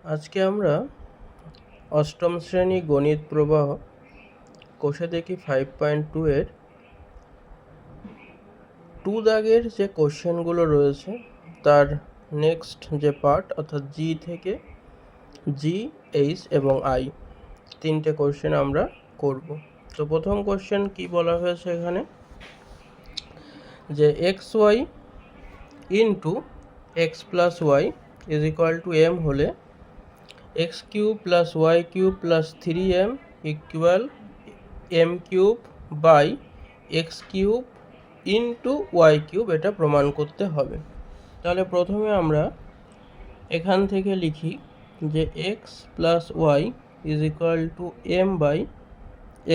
আজকে আমরা অষ্টম শ্রেণী গণিত প্রবাহ কোষে দেখি 5.2 এর 2 দাগের যে কোশ্চেনগুলো রয়েছে তার নেক্সট যে পার্ট অর্থাৎ জি থেকে জি, এইচ এবং আই তিনটে কোশ্চেন আমরা করব। তো প্রথম কোশ্চেন কি বলা হয়েছে এখানে, যে X Y into X plus Y is equal to M হলে X cube plus Y cube plus 3m equal M cube by X cube into Y cube, এটা প্রমাণ করতে হবে। তাহলে প্রথমে আমরা এখান থেকে লিখি যে X plus Y is equal to M by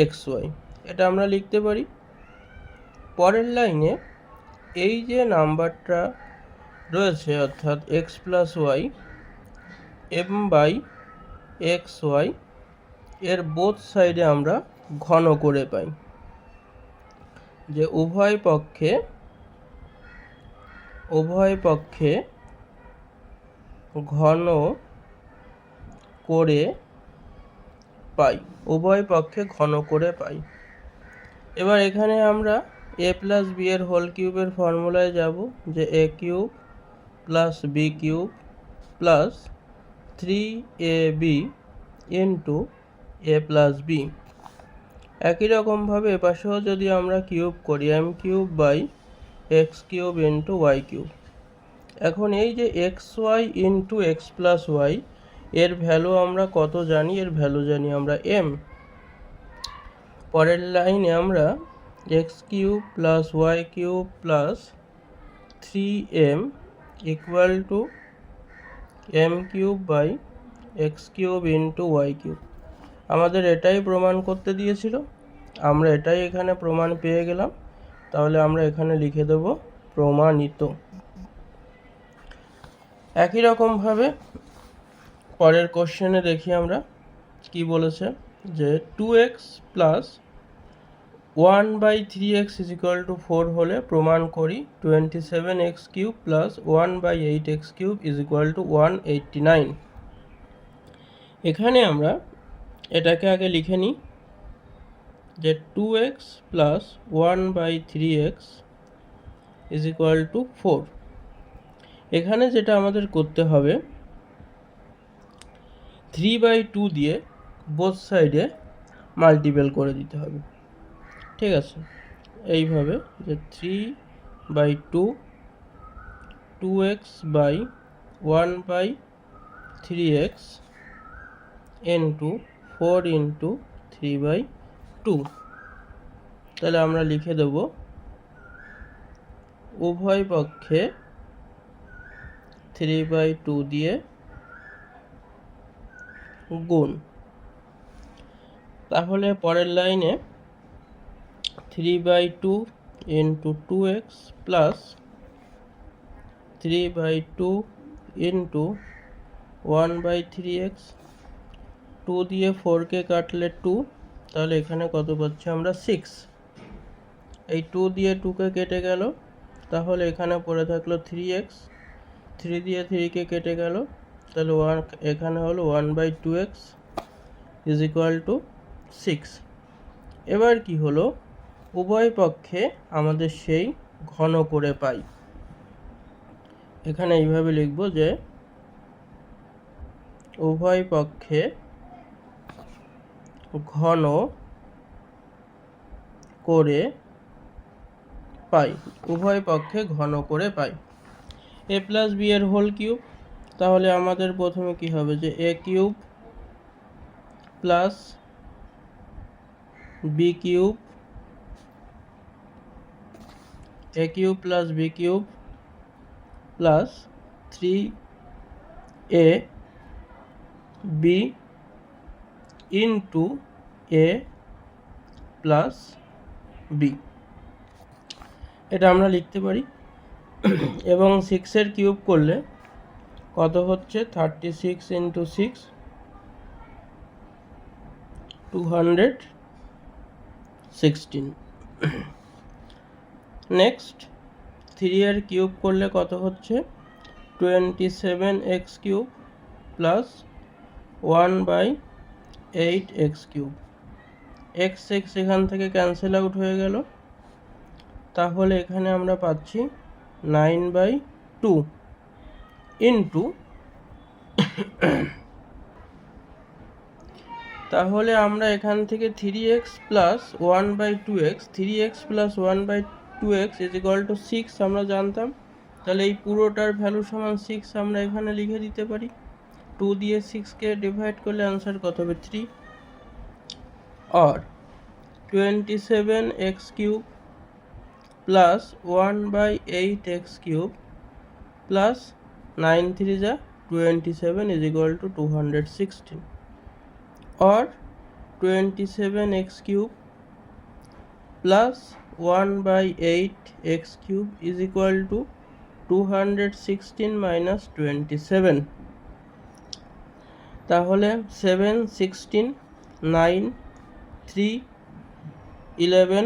X Y, এটা আমরা লিখতে পারি। পরের লাইনে এই যে নাম্বারটা রয়েছে অর্থাৎ X plus Y M by X Y, এর বোথ সাইডে আমরা ঘন করে পাই, যে উভয় পক্ষে ঘন করে পাই। এবার এখানে আমরা এ প্লাস বি এর হোল কিউবের ফর্মুলায় যাব, যে A cube plus B cube plus 3ab into A plus B. একই রকমভাবে এপাশেও যদি আমরা কিউব করি M cube by X cube into Y cube. এখন এই যে X Y into X plus Y, এর ভ্যালু আমরা কত জানি? এর ভ্যালু জানি আমরা এম। পরের লাইনে আমরা X cube plus Y cube plus 3m equal to M cube by X cube into Y cube. আমাদের এটাই প্রমাণ করতে দিয়েছিল, আমরা এটাই এখানে প্রমাণ পেয়ে গেলাম। তাহলে আমরা এখানে লিখে দেব প্রমাণিত। একই রকমভাবে পরের কোশ্চেনে দেখি আমরা কি বলেছে, যে 2x plus 1/3x is equal two 4 হলে প্রমাণ করি 27x cube plus 1/8x cube is equal two 189। এখানে আমরা এটাকে আগে লিখে নিই, যে 2x plus 1/3x is equal two 4। এখানে যেটা আমাদের করতে হবে, 3/2 দিয়ে বোথ সাইডে মাল্টিপল করে দিতে হবে। ঠিক আছে, এইভাবে যে 3/2 2x by 1/3x into 4 into 3/2। তাহলে আমরা লিখে দেব উভয় পক্ষে 3/2 দিয়ে গুণ। তাহলে পরের লাইনে 3/2 into 2x plus 3/2 into 1/3x, 2 দিয়ে 4কে কাটলে 2, তাহলে এখানে কত পাচ্ছি আমরা 6। এই 2 দিয়ে 2কে কেটে গেল, তাহলে এখানে পড়ে থাকলো 3x, 3 দিয়ে 3কে কেটে গেল, তাহলে এখানে হলো 1/2x ইজ ইকুয়াল টু 6। এবার কি হলো, উভয় পক্ষে আমাদের সেই ঘন করে পাই। এখানে এইভাবে লিখব, যে উভয় পক্ষে ঘন করে পাই, এ প্লাস বি এর হোল কিউব। তাহলে আমাদের প্রথমে কি হবে, যে A cube plus B cube plus B cube plus 3ab into A plus B, এটা আমরা লিখতে পারি। এবং 6-এর কিউব করলে কত হচ্ছে, 36 ইন্টু 6 216। নেক্সট 3-এর কিউব করলে কত হচ্ছে, 27x cube plus 1/8x³ x x এখান থেকে ক্যান্সেল আউট হয়ে গেল, তাহলে এখানে আমরা পাচ্ছি 9/2 ইন্টু, তাহলে আমরা এখান থেকে 3x plus 1/2x 3x plus 1/2x is equal to 6 আমরা জানতাম, তাহলে এই পুরোটার ভ্যালু সমান 6 আমরা এখানে লিখে দিতে পারি। 2 দিয়ে 6কে ডিভাইড করলে আনসার কত হবে 3, আর 27x³ প্লাস 1/8x³ প্লাস 9 3 যা 27 is equal two 216, or 27x³ plus 1/8x³ is equal to 216 minus 27, তাহলে 7 16 9 3 11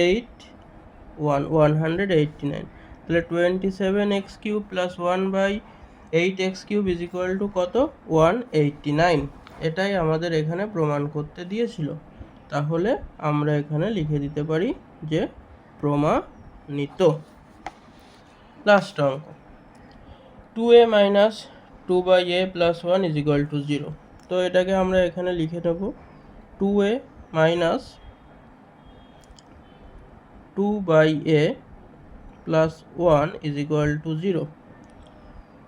8 1 189, তাহলে 27x³ plus 1/8x³ is equal to কত 189, এটাই আমাদের এখানে প্রমাণ করতে দিয়েছিল। তাহলে আমরা এখানে লিখে দিতে পারি যে প্রমাণিত। লাস্ট অঙ্ক, 2a minus 2/a plus 1 is equal to 0, তো এটাকে আমরা এখানে লিখে নেব 2a minus 2/a plus 1 is equal to 0,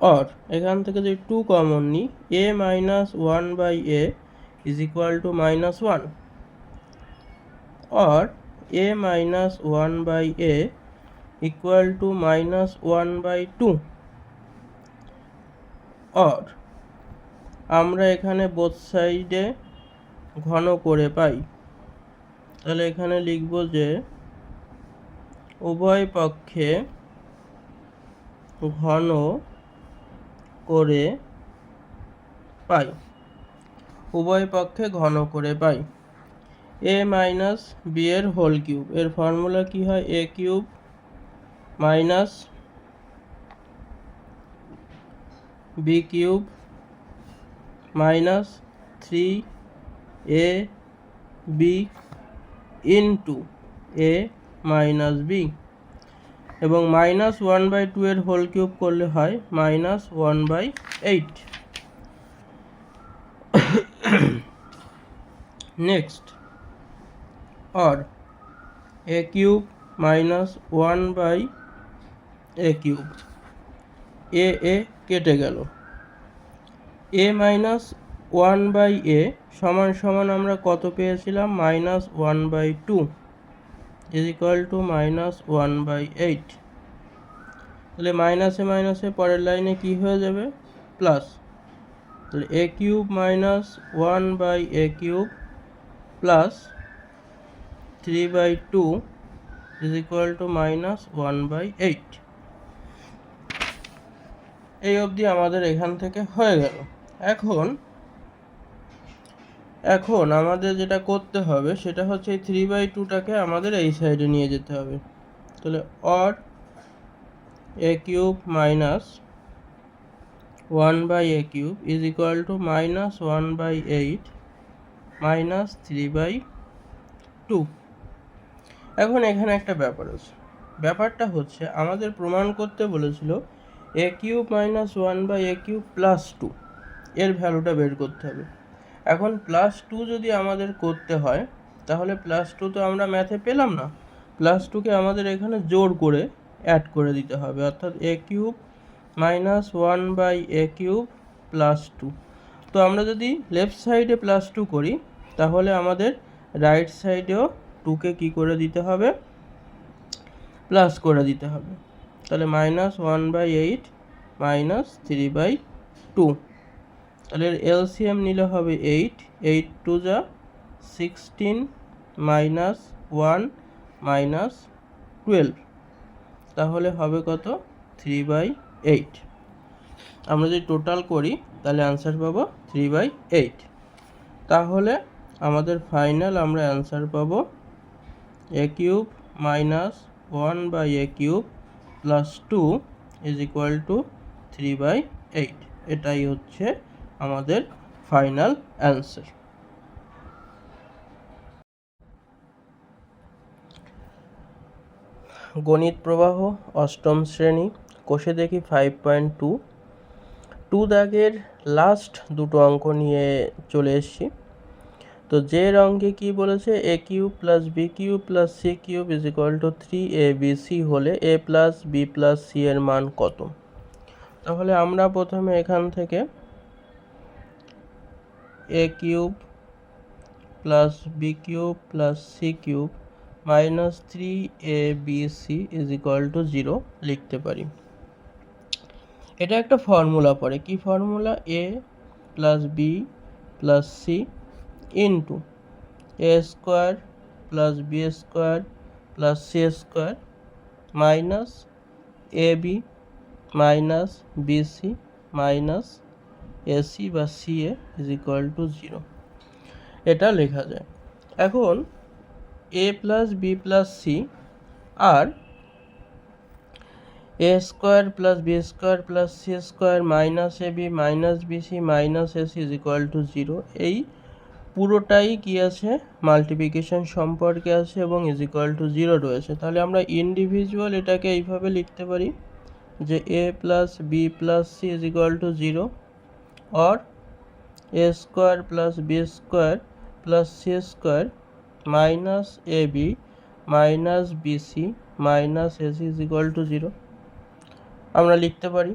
और এখান থেকে যদি 2 কমন নিই a minus 1/a is equal to -1, और a minus 1/a equal to -1/2, और আমরা এখানে বোথ সাইডে ঘন করে পাই, তাহলে এখানে লিখব যে উভয় পক্ষে ঘন করে পাই, উভয় পক্ষে ঘন করে পাই। a মাইনাস বি এর হোল কিউব, এর ফর্মুলা কি হয় a³ minus b³ minus 3ab into a minus B, এবং -1/2 এর হোল কিউব করলে হয় -1/8। নেক্সট, और a³ মাইনাস 1/a³, a কেটে গেল, a মাইনাস 1/a সমান সমান আমরা কত পেয়েছিলাম -1/2 ইজ ইকুয়াল টু -1/8, তাহলে মাইনাসে মাইনাসে পরের লাইনে কি হয়ে যাবে প্লাস, তাহলে a³ minus 1/a³ plus 3/2 is equal two -1/8। এই অবধি আমাদের এখান থেকে হয়ে গেল। এখন আমাদের যেটা করতে হবে সেটা হচ্ছে এই 3/2টাকে আমাদের এই সাইডে নিয়ে যেতে হবে, তাহলে or a³ minus 1/a³ is equal two -1/8 minus 3/2। এখন এখানে একটা ব্যাপার আছে, ব্যাপারটা হচ্ছে আমাদের প্রমাণ করতে বলেছিল a³ মাইনাস 1/a³ প্লাস 2, এর ভ্যালুটা বের করতে হবে। এখন +2 যদি আমাদের করতে হয় তাহলে +2 তো আমরা ম্যাথে পেলাম না, +2কে আমাদের এখানে জোর করে অ্যাড করে দিতে হবে, অর্থাৎ a³ মাইনাস 1/a³ প্লাস 2। তো আমরা যদি লেফট সাইডে +2 করি তাহলে আমাদের রাইট সাইডেও 2কে কী করে দিতে হবে প্লাস করে দিতে হবে, তাহলে -1/8 মাইনাস 3/2, তাহলে এলসিএম নিলে হবে 8 8 2 যা 16 মাইনাস 1 মাইনাস 12, তাহলে হবে কত 3/8। আমরা যদি টোটাল করি তাহলে অ্যান্সার পাবো 3/8, তাহলে আমাদের ফাইনাল আমরা অ্যান্সার পাবো a³ minus 1/a³ plus 2 is equal two 3/8, এটাই হচ্ছে আমাদের ফাইনাল অ্যান্সার। গণিত প্রবাহ অষ্টম শ্রেণী, কোষে দেখি 5.2 দাগের লাস্ট দুটো অঙ্ক নিয়ে চলে এসেছি। তো যে অঙ্কে কি বলেছে, A cube plus B cube plus C cube is equal to 3abc হলে A plus B plus C এর মান কত? তাহলে আমরা প্রথমে এখান থেকে A cube plus B cube plus C cube minus 3abc is equal to 0 লিখতে পারি। এটা একটা ফর্মুলা পড়ে, কি formula? A plus B plus C into A square plus B square plus C square minus A B minus BC minus AC বা C A is equal to 0, এটা লেখা যায়। এখন A plus B plus C আর A square plus B square plus C square minus A B minus BC minus AC is equal to 0, এই পুরোটাই কি আছে? মাল্টিপ্লিকেশন সম্পর্কে আছে এবং ইজ ইকুয়াল টু 0 রয়েছে। তাহলে আমরা ইন্ডিভিজুয়াল এটাকে এইভাবে লিখতে পারি যে এ plus B plus C is equal to 0 और A square plus B square plus C square minus A B minus B C minus A C is equal to 0 আমরা লিখতে পারি।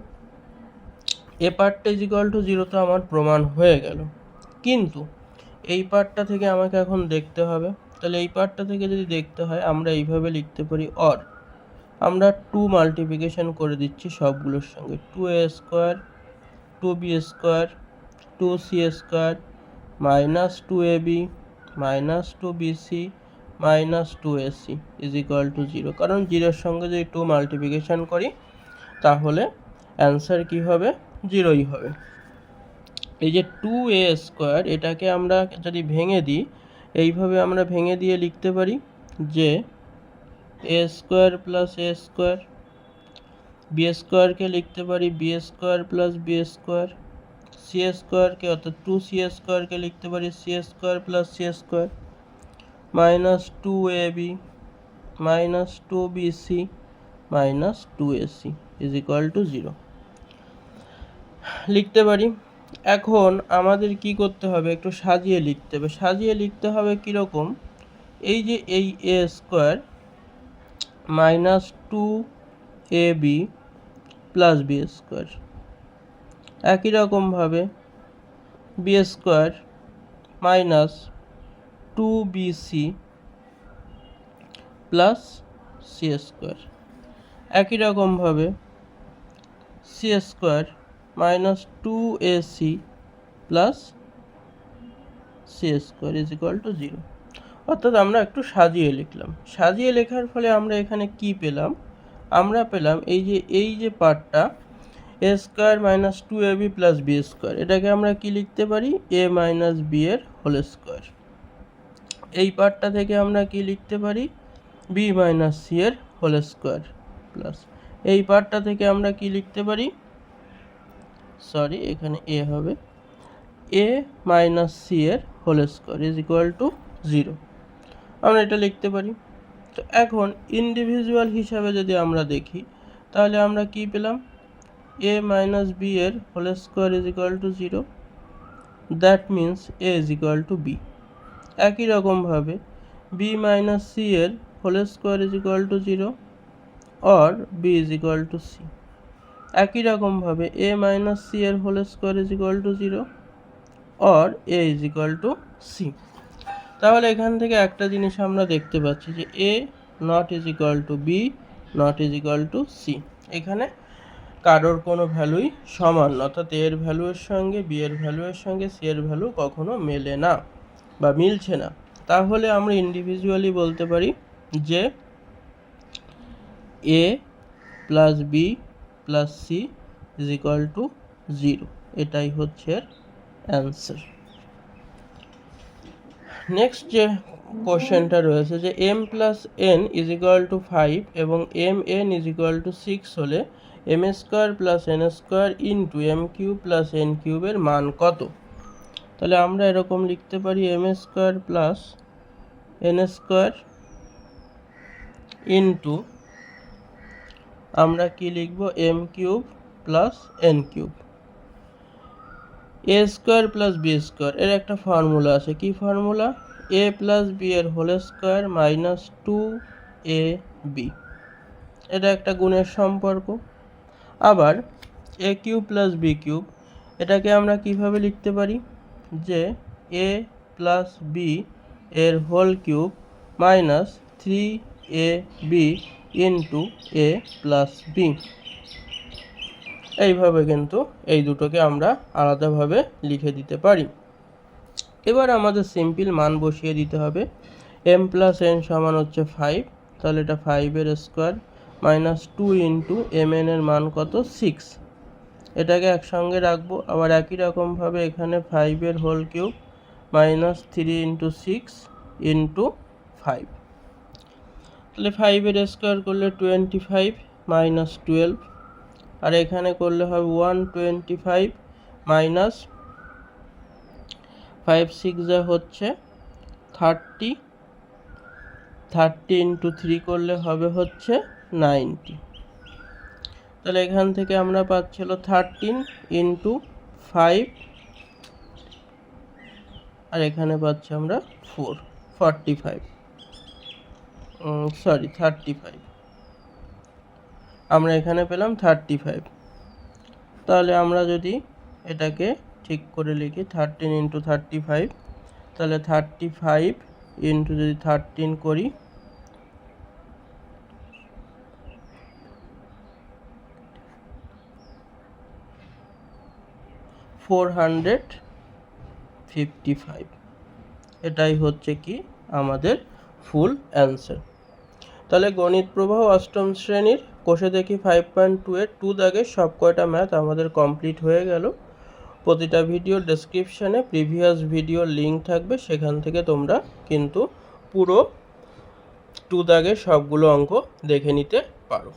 এ পার্টটা ইজ ইকুয়াল টু 0 তো আমার প্রমাণ হয়ে গেল, কিন্তু এই পার্টটা থেকে আমাকে এখন দেখতে হবে। তাহলে এই পার্টটা থেকে যদি দেখতে হয় আমরা এইভাবে লিখতে পারি, অর আমরা 2 মাল্টিপ্লিকেশন করে দিচ্ছি সবগুলোর সঙ্গে, 2a square 2b square 2c square minus 2ab minus 2bc minus 2ac is equal to 0, কারণ 0-এর সঙ্গে যদি 2 মাল্টিপ্লিকেশন করি তাহলে অ্যান্সার কি হবে? 0ই হবে। এই যে 2a স্কোয়ার এটাকে আমরা যদি ভেঙে দিই, এইভাবে আমরা ভেঙে দিয়ে লিখতে পারি যে A square plus A square, B স্কোয়ারকে লিখতে পারি B square plus B square, C স্কোয়ারকে অর্থাৎ 2c স্কোয়ারকে লিখতে পারি C square plus C square minus 2ab minus 2bc minus 2ac is equal to 0 লিখতে পারি। এখন আমাদের কি করতে হবে? একটু সাজিয়ে লিখতে হবে। সাজিয়ে লিখতে হবে কীরকম? এই যে এই A square minus 2ab plus B square, একই রকমভাবে B square minus 2bc plus C square, একই রকমভাবে C square minus 2ac plus C square is equal to 0। অর্থাৎ আমরা একটু সাজিয়ে লিখলাম। সাজিয়ে লেখার ফলে আমরা এখানে কি পেলাম? আমরা পেলাম এই যে পার্টটা a square minus 2ab plus B square, এটাকে আমরা কি লিখতে পারি? এ মাইনাস বি এর হোল স্কোয়ার। এই পার্টটা থেকে আমরা কি লিখতে পারি? বি মাইনাস সি এর হোল স্কোয়ার প্লাস এই পার্টটা থেকে আমরা কি লিখতে পারি? সরি, এখানে এ হবে এ মাইনাস সি এর whole square is equal to 0, আমরা এটা লিখতে পারি। তো এখন ইন্ডিভিজুয়াল হিসাবে যদি আমরা দেখি তাহলে আমরা কি পেলাম? a minus b এর whole square is equal to 0, that means a is equal to b। একই রকমভাবে b মাইনাস c এর whole square is equal to 0 or b is equal to c। একই রকমভাবে a মাইনাস c এর whole square is equal to 0 or a is equal to c। তাহলে এখান থেকে একটা জিনিস আমরা দেখতে পাচ্ছি যে a not is equal to b not is equal to c, এখানে কারোর কোনো ভ্যালুই সমান না, অর্থাৎ এর ভ্যালুয়ের সঙ্গে বি এর ভ্যালুয়ের সঙ্গে সি এর ভ্যালু কখনো মেলে না বা মিলছে না। তাহলে আমরা ইন্ডিভিজুয়ালি বলতে পারি যে এ plus B plus C is equal to 0, এটাই হচ্ছে অ্যান্সার। নেক্সট যে কোশ্চেনটা রয়েছে যে m plus n is equal to 5 এবং m n is equal to 6 হলে m square plus n square into m cube plus n কিউবের মান কত? তাহলে আমরা এরকম লিখতে পারি m square plus n square into আমরা কি লিখব m cube plus n cube. A square plus B square এর একটা ফর্মুলা আছে, কি ফর্মুলা? এ প্লাস বি এর হোল স্কোয়ার মাইনাস 2ab, এটা একটা গুণের সম্পর্ক। আবার a cube plus B cube, এটাকে আমরা কিভাবে লিখতে পারি? যে এ প্লাস বি এর whole cube minus 3ab into এ প্লাস বি। এইভাবে কিন্তু এই দুটোকে আমরা আলাদাভাবে লিখে দিতে পারি। এবার আমাদের সিম্পল মান বসিয়ে দিতে হবে। এম প্লাস এন সমান হচ্ছে 5, তাহলে এটা 5 square minus 2 into M N এর মান কত? 6। এটাকে একসঙ্গে রাখবো। আবার একই রকমভাবে এখানে 5 whole cube minus 3 into 6 into 5, তাহলে 5 স্কোয়ার করলে 25 মাইনাস 12, আর এখানে করলে হবে 125 মাইনাস 5 6 যা হচ্ছে 30, 30 ইন্টু 3 করলে হবে হচ্ছে 90। তাহলে এখান থেকে আমরা পাচ্ছিল 13 ইন্টু 5, আর এখানে পাচ্ছি আমরা 35, আমরা এখানে পেলাম 35। তাহলে আমরা যদি এটাকে ঠিক করে লিখি 13 ইন্টু 35, তাহলে 35 ইন্টু যদি 13 করি, 455, এটাই হচ্ছে কি আমাদের ফুল অ্যান্সার। তাহলে গণিত প্রবাহ অষ্টম শ্রেণীর কোষে দেখি 5.2 এর 2 দাগের সব কয়টা ম্যাথ আমাদের কমপ্লিট হয়ে গেল। প্রতিটা ভিডিওর ডেসক্রিপশানে প্রিভিয়াস ভিডিওর লিঙ্ক থাকবে, সেখান থেকে তোমরা কিন্তু পুরো 2 দাগের সবগুলো অঙ্ক দেখে নিতে পারো।